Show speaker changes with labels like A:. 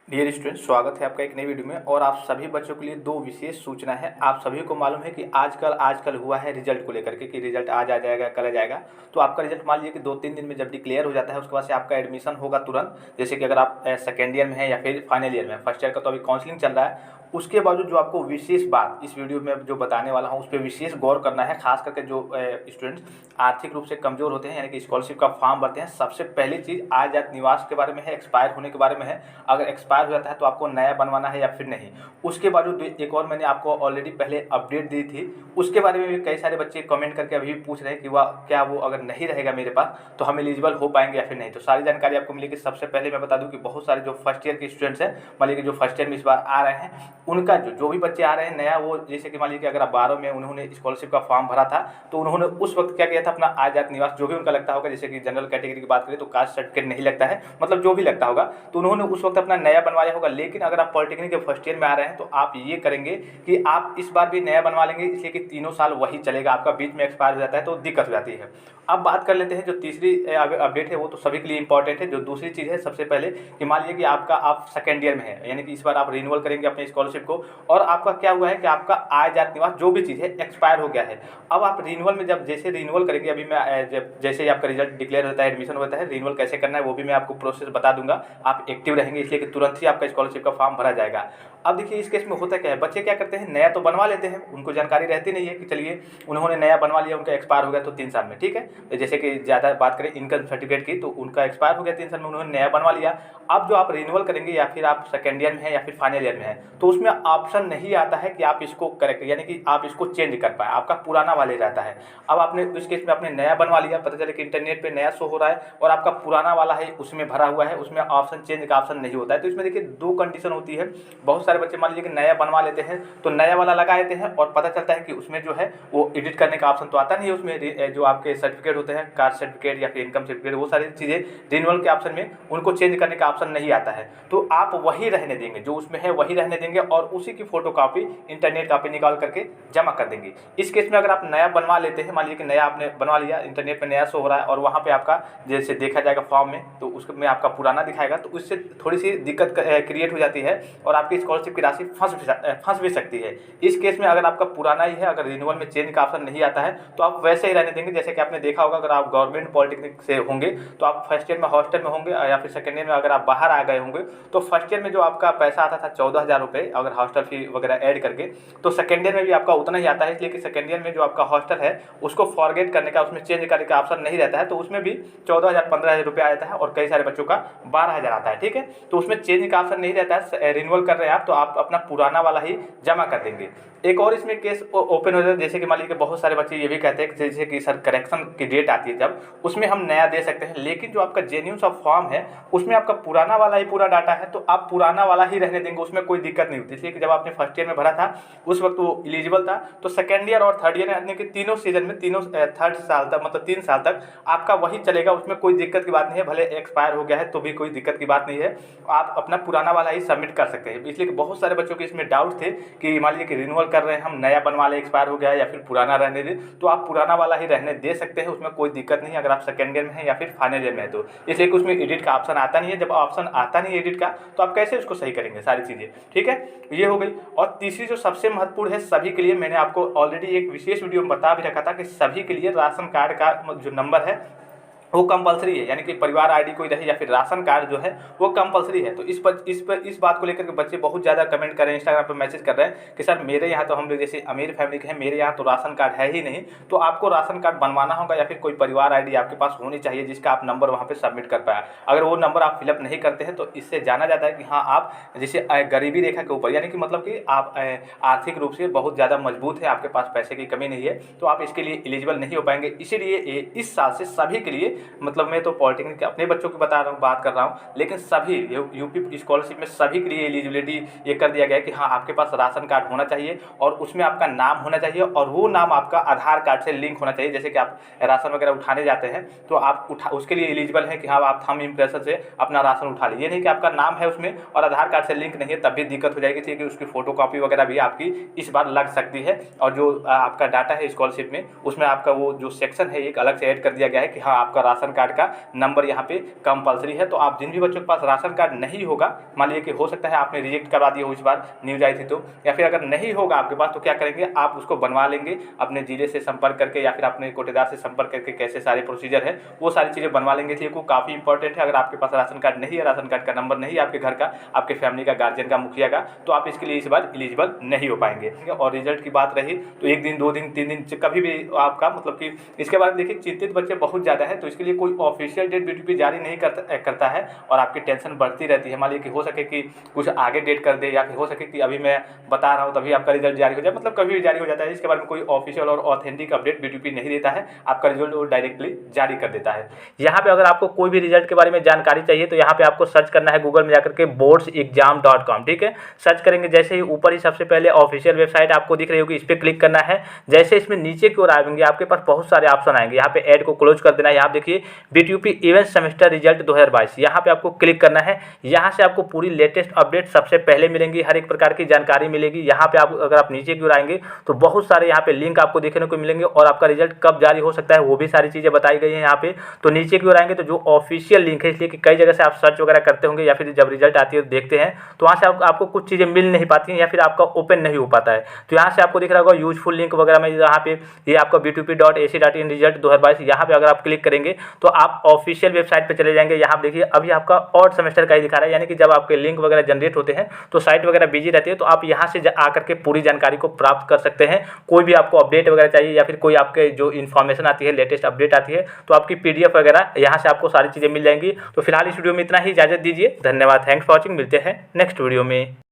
A: Dear student, स्वागत है आपका एक नई वीडियो में। और आप सभी बच्चों के लिए दो विशेष सूचना है। आप सभी को मालूम है कि आजकल हुआ है रिजल्ट को लेकर के कि रिजल्ट आज आ जाएगा, कल आ जाएगा। तो आपका रिजल्ट मान लीजिए कि 2-3 दिन में जब डिक्लेयर हो जाता है, उसके बाद से आपका एडमिशन होगा तुरंत। जैसे कि अगर आप सेकेंड ईयर में है या फिर फाइनल ईयर में है, फर्स्ट ईयर का तो अभी काउंसलिंग चल रहा है। उसके बावजूद जो आपको विशेष बात इस वीडियो में जो बताने वाला हूँ, उस पर विशेष गौर करना है। खास करके जो स्टूडेंट्स आर्थिक रूप से कमजोर होते हैं, यानी कि स्कॉलरशिप का फॉर्म भरते हैं, सबसे पहली चीज़ आजाद निवास के बारे में है, एक्सपायर होने के बारे में है। अगर एक्सपायर हो जाता है तो आपको नया बनवाना है या फिर नहीं। उसके बावजूद एक और मैंने आपको ऑलरेडी पहले अपडेट दी थी, उसके बारे में भी कई सारे बच्चे कमेंट करके अभी भी पूछ रहे हैं कि वह क्या वो अगर नहीं रहेगा मेरे पास तो हम एलिजिबल हो पाएंगे या फिर नहीं। तो सारी जानकारी आपको मिलेगी। सबसे पहले मैं बता दूं कि बहुत सारे जो फर्स्ट ईयर के स्टूडेंट्स हैं, मान लीजिए जो फर्स्ट ईयर में इस बार आ रहे हैं, उनका जो भी बच्चे आ रहे हैं नया, वो जैसे कि मान लीजिए कि अगर आप 12 में उन्होंने स्कॉलरशिप का फॉर्म भरा था तो उन्होंने उस वक्त क्या किया था, अपना आजाद निवास जो भी उनका लगता होगा, जैसे कि जनरल कैटेगरी की बात करें तो कास्ट सर्टिफिकेट नहीं लगता है, मतलब जो भी लगता होगा, तो उन्होंने उस वक्त अपना नया बनवाया होगा। लेकिन अगर आप पॉलिटेक्निक के फर्स्ट ईयर में आ रहे हैं तो आप ये करेंगे कि आप इस बार भी नया बनवा लेंगे, इसलिए कि तीनों साल वही चलेगा। आपका बीच में एक्सपायर हो जाता है तो दिक्कत हो जाती है। अब बात कर लेते हैं जो तीसरी अपडेट है, वो तो सभी के लिए इंपॉर्टेंट है। जो दूसरी चीज़ है, सबसे पहले कि मान लीजिए कि आप सेकेंड ईयर में है, यानी कि इस बार आप रिन्यूअल करेंगे अपने स्कॉलरशिप को, और आपका क्या हुआ है कि आपका आय जात निवास जो भी चीज़ है एक्सपायर हो गया है। अब आप रिन्यूअल में जब जैसे रिन्यूअल करेंगे, अभी मैं जैसे ही आपका रिजल्ट डिक्लेयर होता है, एडमिशन होता है, रिन्यूअल कैसे करना है वो भी मैं आपको प्रोसेस बता दूंगा। आप एक्टिव रहेंगे, इसलिए कि तुरंत ही आपका स्कॉलरशिप का फॉर्म भरा जाएगा। अब देखिए इस केस में होता क्या है, बच्चे क्या करते हैं, नया तो बनवा लेते हैं, उनको जानकारी रहती नहीं है कि चलिए उन्होंने नया बनवा लिया, उनका एक्सपायर हो गया तो 3 साल में, ठीक है। जैसे कि ज़्यादा बात करें इनकम सर्टिफिकेट की, तो उनका एक्सपायर हो गया 3 साल में, उन्होंने नया बनवा लिया। अब जो आप रिन्यूअल करेंगे, या फिर आप सेकेंड ईयर में है या फिर फाइनल ईयर में है, तो उसमें ऑप्शन नहीं आता है कि आप इसको करेक्ट, यानी कि आप इसको चेंज कर पाए, आपका पुराना वाले रहता है। अब आपने इस केस में आपने नया बनवा लिया, पता चले कि इंटरनेट पे नया शो हो रहा है और आपका पुराना वाला है उसमें भरा हुआ है, उसमें ऑप्शन चेंज का ऑप्शन नहीं होता है। तो इसमें देखिए 2 कंडीशन होती है। बहुत सारे बच्चे मान लीजिए कि नया बनवा लेते हैं तो नया वाला लगा देते हैं, और पता चलता है कि उसमें जो है वो एडिट करने का ऑप्शन तो आता नहीं है। उसमें जो आपके सर्टिफिकेट होते हैं, कास्ट सर्टिफिकेट या फिर इनकम सर्टिफिकेट, वो सारी चीज़ें रिन्यूअल के ऑप्शन में उनको चेंज करने का ऑप्शन नहीं आता है। तो आप वही रहने देंगे, जो उसमें है वही रहने देंगे, और उसी की फोटो कॉपी, इंटरनेट कॉपी निकाल करके जमा कर देंगे। इस केस में अगर आप नया बनवा लेते हैं, मान लीजिए कि नया आपने बनवा लिया, इंटरनेट पर नया शो हो रहा है और वहाँ पे आपका जैसे देखा जाएगा फॉर्म में, तो उसमें आपका पुराना दिखाएगा, तो उससे थोड़ी सी दिक्कत क्रिएट हो जाती है और आपकी स्कॉलरशिप की राशि फंस भी सकती है। इस केस में अगर आपका पुराना ही है, अगर रिन्यूअल में चेंज का ऑप्शन नहीं आता है, तो आप वैसे ही रहने देंगे। जैसे कि आपने देखा होगा, अगर आप गवर्नमेंट पॉलिटेक्निक से होंगे तो आप फर्स्ट ईयर में हॉस्टल में होंगे, या फिर सेकेंड ईयर में अगर आप बाहर आ गए होंगे, तो फर्स्ट ईयर में जो आपका पैसा आता था 14,000 रुपये, अगर हॉस्टल फी वगैरह ऐड करके, तो सेकेंड ईयर में भी आपका उतना ही आता है। इसलिए कि सेकेंड ईयर में जो आपका हॉस्टल है उसको फॉरगेट करने का, उसमें चेंज करने का ऑप्शन नहीं रहता है, तो उसमें भी 14,000 15,000 रुपये आ जाता है, और कई सारे बच्चों का 12,000 आता है, ठीक है। तो उसमें चेंज का ऑप्शन नहीं रहता है। रिन्यूअल कर रहे हैं आप, तो आप अपना पुराना वाला ही जमा कर देंगे। एक और इसमें केस ओपन हो जाता है, जैसे कि मान लीजिए बहुत सारे बच्चे ये भी कहते हैं कि जैसे कि सर करेक्शन की डेट आती है जब, उसमें हम नया दे सकते हैं, लेकिन जो आपका जेन्युइन सा फॉर्म है उसमें आपका पुराना वाला ही पूरा डाटा है, तो आप पुराना वाला ही रहने देंगे, उसमें कोई दिक्कत नहीं होती। इसलिए कि जब आपने फर्स्ट ईयर में भरा था उस वक्त वो एलिजिबल था, तो सेकेंड ईयर और थर्ड ईयर यानी कि तीनों सीजन में, तीनों थर्ड साल तक, मतलब 3 साल तक आपका वही चलेगा, उसमें कोई दिक्कत की बात नहीं है। भले एक्सपायर हो गया है तो भी कोई दिक्कत की बात नहीं है, आप अपना पुराना वाला ही सबमिट कर सकते हैं। इसलिए कि बहुत सारे बच्चों के इसमें डाउट थे कि मान लीजिए कि रिन्यूअल कर रहे हैं हम, नया बनवा ले, एक्सपायर हो गया है, या फिर पुराना रहने दे, तो आप पुराना वाला ही रहने दे सकते हैं, उसमें कोई दिक्कत नहीं है अगर आप सेकेंड ईयर में है या फिर फाइनल ईयर में है तो। इसलिए कि उसमें एडिट का ऑप्शन आता नहीं है। जब ऑप्शन आता नहीं है एडिट का, तो आप कैसे उसको सही करेंगे सारी चीज़ें, ठीक है। ये हो गई। और तीसरी जो सबसे महत्वपूर्ण है सभी के लिए, मैंने आपको ऑलरेडी एक विशेष वीडियो में बता भी रखा था कि सभी के लिए राशन कार्ड का जो नंबर है वो कंपलसरी है, यानी कि परिवार आईडी कोई रहे या फिर राशन कार्ड जो है वो कंपलसरी है। तो इस बात को लेकर के बच्चे बहुत ज़्यादा कमेंट कर रहे हैं, इंस्टाग्राम पर मैसेज कर रहे हैं कि सर मेरे यहाँ तो, हम लोग जैसे अमीर फैमिली के हैं, मेरे यहाँ तो राशन कार्ड है ही नहीं, तो आपको राशन कार्ड बनवाना होगा या फिर कोई परिवार आईडी आपके पास होनी चाहिए जिसका आप नंबर वहाँ पर सबमिट कर पाए। अगर वो नंबर आप फिलअप नहीं करते हैं तो इससे जाना जाता है कि हाँ आप जैसे गरीबी रेखा के ऊपर, यानी कि मतलब कि आप आर्थिक रूप से बहुत ज़्यादा मजबूत है, आपके पास पैसे की कमी नहीं है, तो आप इसके लिए एलिजिबल नहीं हो पाएंगे। इसीलिए इस साल से सभी के लिए, मतलब मैं तो पॉलिटेक्निक के अपने बच्चों की बात कर रहा हूँ, लेकिन सभी यूपी स्कॉलरशिप में सभी के लिए एलिजिबिलिटी ये कर दिया गया है कि हाँ आपके पास राशन कार्ड होना चाहिए और उसमें आपका नाम होना चाहिए, और वो नाम आपका आधार कार्ड से लिंक होना चाहिए। जैसे कि आप राशन वगैरह उठाने जाते हैं तो आप उसके लिए एलिजिबल है कि हाँ आप थंब इम्प्रेशन से अपना राशन उठा लीजिए। ये नहीं कि आपका नाम है उसमें और आधार कार्ड से लिंक नहीं है, तब भी दिक्कत हो जाएगी, क्योंकि उसकी फोटो कॉपी वगैरह भी आपकी इस बार लग सकती है। और जो आपका डाटा है स्कॉलरशिप में, उसमें आपका वो जो सेक्शन है एक अलग से ऐड कर दिया गया है कि हाँ आपका राशन कार्ड का नंबर यहाँ पे कंपलसरी है। तो आप जिन भी बच्चों के पास राशन कार्ड नहीं होगा, मान लीजिए कि हो सकता है आपने रिजेक्ट करवा दिया हो इस बार न्यूज आई थी तो, या फिर अगर नहीं होगा आपके पास तो क्या करेंगे, आप उसको बनवा लेंगे अपने जिले से संपर्क करके या फिर अपने कोटेदार से संपर्क करके, कैसे सारे प्रोसीजर है वो सारी चीज़ें बनवा लेंगे। इसलिए को काफ़ी इंपॉर्टेंट है। अगर आपके पास राशन कार्ड नहीं है, राशन कार्ड का नंबर नहीं है आपके घर का, आपके फैमिली का, गार्जियन का, मुखिया का, तो आप इसके लिए इस बार एलिजिबल नहीं हो पाएंगे। और रिजल्ट की बात रही तो 1 दिन 2 दिन 3 दिन कभी भी आपका मतलब कि इसके बारे में देखिए, चिंतित बच्चे बहुत ज़्यादा है। तो इसके लिए कोई ऑफिशियल डेट बीटीपी जारी नहीं करता है और आपकी टेंशन बढ़ती रहती है। मान लीजिए कि हो सके कि कुछ आगे डेट कर दे, या फिर हो सके कि अभी मैं बता रहा हूँ तभी आपका रिजल्ट जारी हो जाए, मतलब कभी भी जारी हो जाता है। इसके बारे में कोई ऑफिशियल और ऑथेंटिक अपडेट बीटीपी नहीं देता है, आपका रिजल्ट वो डायरेक्टली जारी कर देता है। यहाँ पे अगर आपको कोई भी रिजल्ट के बारे में जानकारी चाहिए तो यहाँ पे आपको सर्च करना है गूगल में जाकर के boardsexam.com, ठीक है। सर्च करेंगे, जैसे ही ऊपर ही सबसे पहले ऑफिशियल वेबसाइट आपको दिख रही होगी, इस पर क्लिक करना है। जैसे इसमें नीचे की ओर आएंगे आपके पास बहुत सारे ऑप्शन आएंगे, यहाँ पे ऐड को क्लोज कर देना है। यहाँ देखिए बीटीयूपी इवेंट सेमेस्टर रिजल्ट 2022, यहाँ पे आपको क्लिक करना है। यहाँ से आपको पूरी लेटेस्ट अपडेट सबसे पहले मिलेंगी, हर एक प्रकार की जानकारी मिलेगी। यहाँ पे आप अगर आप नीचे की ओर आएंगे तो बहुत सारे यहाँ पे लिंक आपको देखने को मिलेंगे और आपका रिजल्ट कब जारी हो सकता है वो भी सारी चीज़ें बताई गई हैं यहाँ पे। तो नीचे की ओर आएंगे तो जो ऑफिशियल लिंक है, इसलिए कि कई जगह से आप सर्च वगैरह करते होंगे या फिर जब रिजल्ट आती है तो देखते हैं तो वहाँ से आपको कुछ चीज़ें मिल नहीं पाती हैं या फिर आपका ओपन नहीं हो पाता है। तो यहाँ से आपको दिख रहा होगा यूजफुल लिंक वगैरह में, यहाँ पे ये आपका btp.ac.in रिजल्ट 2022, यहाँ पे अगर आप क्लिक करेंगे तो आप ऑफिशियल वेबसाइट पे चले जाएंगे। यहाँ देखिए अभी आपका और सेमेस्टर का ही दिखा रहा है, यानी कि जब आपके लिंक वगैरह जनरेट होते हैं तो साइट वगैरह बिजी रहती है, तो आप यहाँ से आकर के पूरी जानकारी को प्राप्त कर सकते हैं। कोई भी आपको अपडेट वगैरह चाहिए या फिर कोई आपके जो इन्फॉर्मेशन आती है, लेटेस्ट अपडेट आती है, तो आपकी PDF वगैरह यहाँ से आपको सारी चीज़ें मिल जाएंगी। तो फिलहाल इस वीडियो में इतना ही, इजाजत दीजिए, धन्यवाद, थैंक्स फॉर वॉचिंग, मिलते हैं नेक्स्ट वीडियो में।